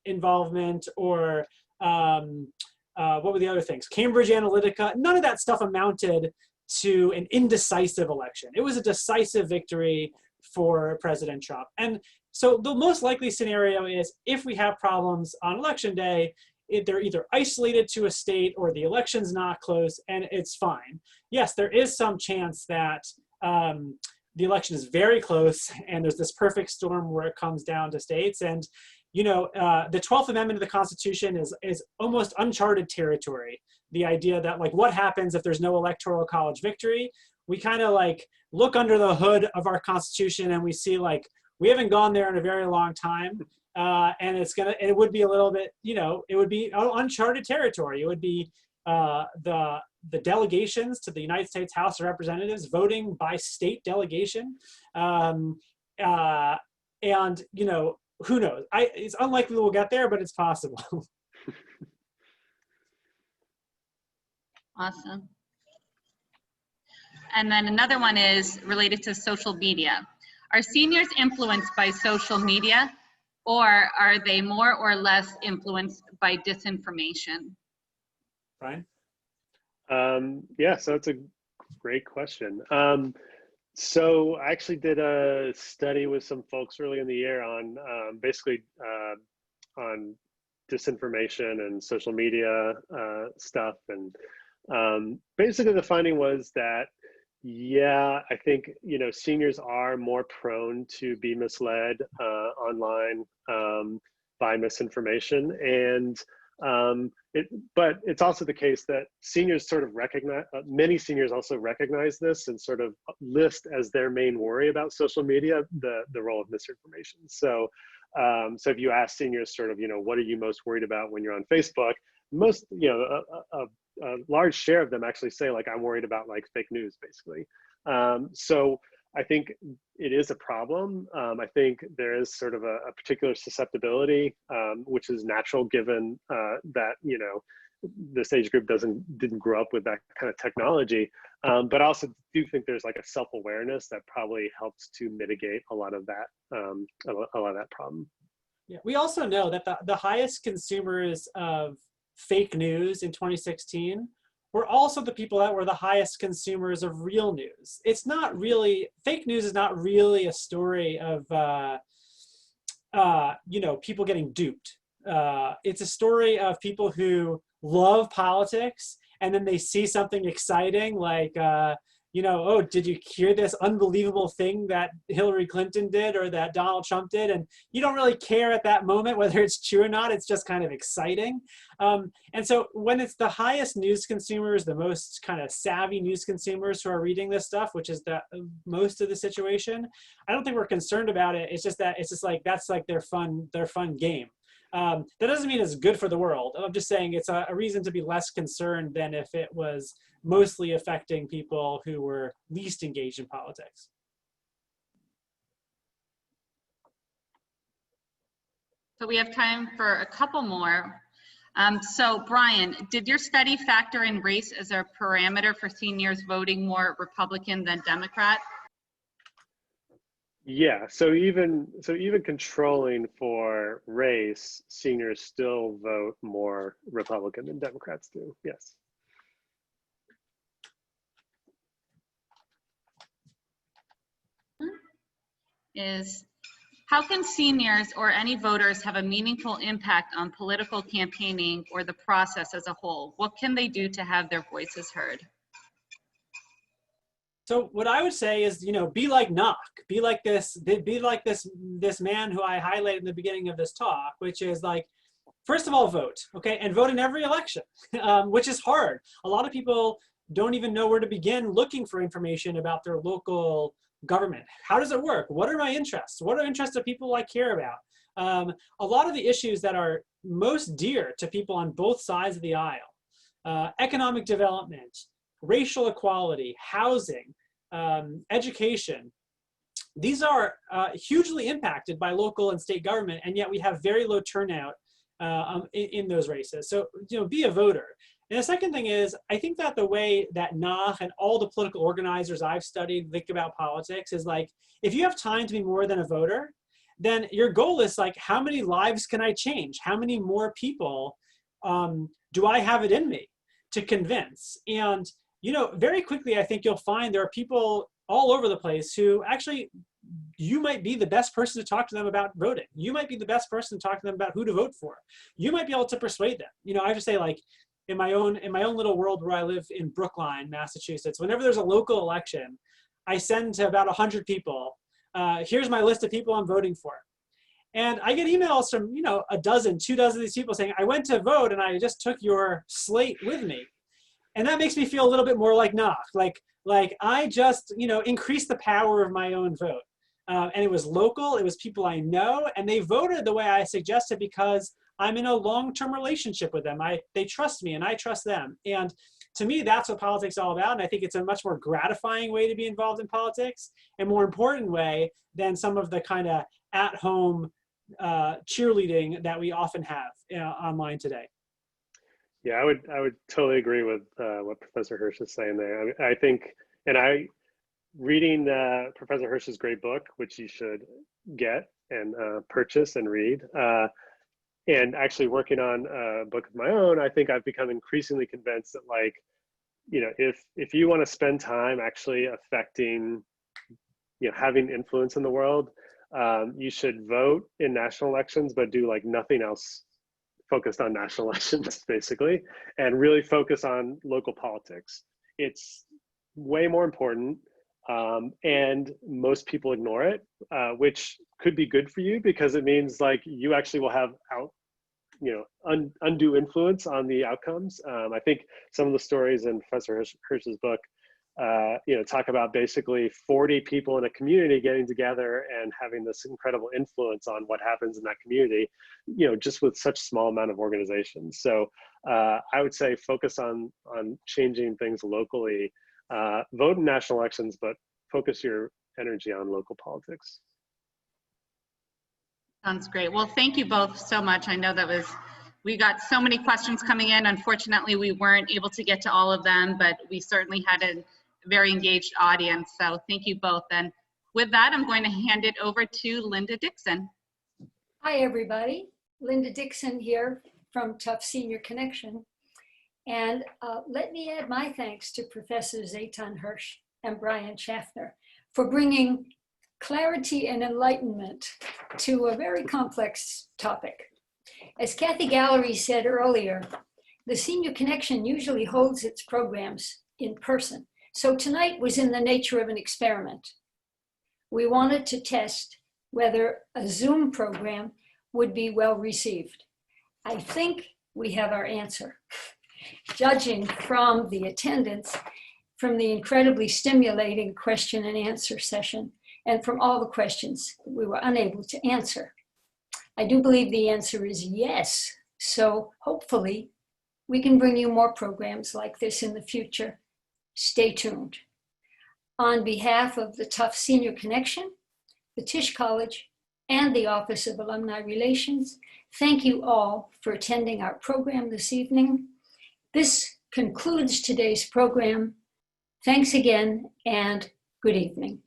involvement, or what were the other things? Cambridge Analytica. None of that stuff amounted to an indecisive election. It was a decisive victory for President Trump. And so the most likely scenario is if we have problems on election day, they're either isolated to a state or the election's not close and it's fine. Yes, there is some chance that the election is very close and there's this perfect storm where it comes down to states. And, you know, the 12th Amendment of the Constitution is almost uncharted territory. The idea that, like, what happens if there's no electoral college victory? We kind of like look under the hood of our Constitution and we see, like, we haven't gone there in a very long time. And it would be a little bit, you know, it would be uncharted territory. It would be the delegations to the United States House of Representatives voting by state delegation. And, you know, who knows? It's unlikely we'll get there, but it's possible. Awesome. And then another one is related to social media. Are seniors influenced by social media, or are they more or less influenced by disinformation? Brian? Yeah, so that's a great question. So I actually did a study with some folks early in the year on basically on disinformation and social media stuff. And basically the finding was that, yeah, I think, you know, seniors are more prone to be misled online by misinformation. And but it's also the case that seniors sort of recognize, many seniors also recognize this and sort of list as their main worry about social media, the role of misinformation. So, so if you ask seniors sort of, you know, what are you most worried about when you're on Facebook? Most, you know, a large share of them actually say, like, I'm worried about, like, fake news, basically. So I think it is a problem. I think there is sort of a particular susceptibility, which is natural given that, you know, this age group didn't grow up with that kind of technology. But I also do think there's like a self-awareness that probably helps to mitigate a lot of that problem. Yeah, we also know that the highest consumers of fake news in 2016 were also the people that were the highest consumers of real news. It's not really, fake news is not really a story of, you know, people getting duped. It's a story of people who love politics and then they see something exciting like, you know, oh, did you hear this unbelievable thing that Hillary Clinton did or that Donald Trump did? And you don't really care at that moment whether it's true or not. It's just kind of exciting. And so when it's the highest news consumers, the most kind of savvy news consumers who are reading this stuff, which is most of the situation, I don't think we're concerned about it. It's just that it's just like, that's like their fun game. That doesn't mean it's good for the world. I'm just saying it's a reason to be less concerned than if it was mostly affecting people who were least engaged in politics. So we have time for a couple more. So Brian, did your study factor in race as a parameter for seniors voting more Republican than Democrat? Yeah, so even controlling for race, seniors still vote more Republican than Democrats do. Yes. Is how can seniors or any voters have a meaningful impact on political campaigning or the process as a whole? What can they do to have their voices heard? So what I would say is, be like Knock, be like this man who I highlighted in the beginning of this talk, which is like, first of all, vote, okay, and vote in every election, which is hard. A lot of people don't even know where to begin looking for information about their local government. How does it work? What are my interests? What are interests of people I care about? A lot of the issues that are most dear to people on both sides of the aisle, economic development, racial equality, housing, education, these are hugely impacted by local and state government, and yet we have very low turnout in those races. So, be a voter. And the second thing is, I think that the way that Nach and all the political organizers I've studied think about politics is like, if you have time to be more than a voter, then your goal is like, how many lives can I change? How many more people do I have it in me to convince? And very quickly, I think you'll find there are people all over the place who actually, you might be the best person to talk to them about voting. You might be the best person to talk to them about who to vote for. You might be able to persuade them. I have to say, like, in my own little world where I live in Brookline, Massachusetts, whenever there's a local election, I send to about 100 people, here's my list of people I'm voting for. And I get emails from, a dozen, 2 dozen of these people saying, I went to vote and I just took your slate with me. And that makes me feel a little bit more like Nach, like I just, increased the power of my own vote. And it was local, it was people I know, and they voted the way I suggested because I'm in a long-term relationship with them. They trust me and I trust them. And to me, that's what politics is all about. And I think it's a much more gratifying way to be involved in politics, and more important way than some of the kind of at-home cheerleading that we often have online today. Yeah, I would totally agree with what Professor Hersh is saying there. I think, and reading Professor Hersh's great book, which you should get and purchase and read, and actually working on a book of my own, I think I've become increasingly convinced that, like, if you want to spend time actually affecting, having influence in the world, you should vote in national elections, but do like nothing else focused on national elections, basically, and really focus on local politics. It's way more important, and most people ignore it, which could be good for you because it means like you actually will have undue influence on the outcomes. I think some of the stories in Professor Hersh's book, talk about basically 40 people in a community getting together and having this incredible influence on what happens in that community, just with such small amount of organizations. So I would say focus on changing things locally, vote in national elections, but focus your energy on local politics. Sounds great. Well, thank you both so much. I know we got so many questions coming in. Unfortunately, we weren't able to get to all of them, but we certainly had a very engaged audience. So thank you both. And with that, I'm going to hand it over to Linda Dixon. Hi, everybody. Linda Dixon here from Tufts Senior Connection. And let me add my thanks to Professors Eitan Hersh and Brian Schaffner for bringing clarity and enlightenment to a very complex topic. As Kathy Gallery said earlier, the Senior Connection usually holds its programs in person. So tonight was in the nature of an experiment. We wanted to test whether a Zoom program would be well received. I think we have our answer. Judging from the attendance, from the incredibly stimulating question and answer session, and from all the questions we were unable to answer. I do believe the answer is yes. So hopefully we can bring you more programs like this in the future. Stay tuned. On behalf of the Tufts Senior Connection, the Tisch College, and the Office of Alumni Relations, thank you all for attending our program this evening. This concludes today's program. Thanks again, and good evening.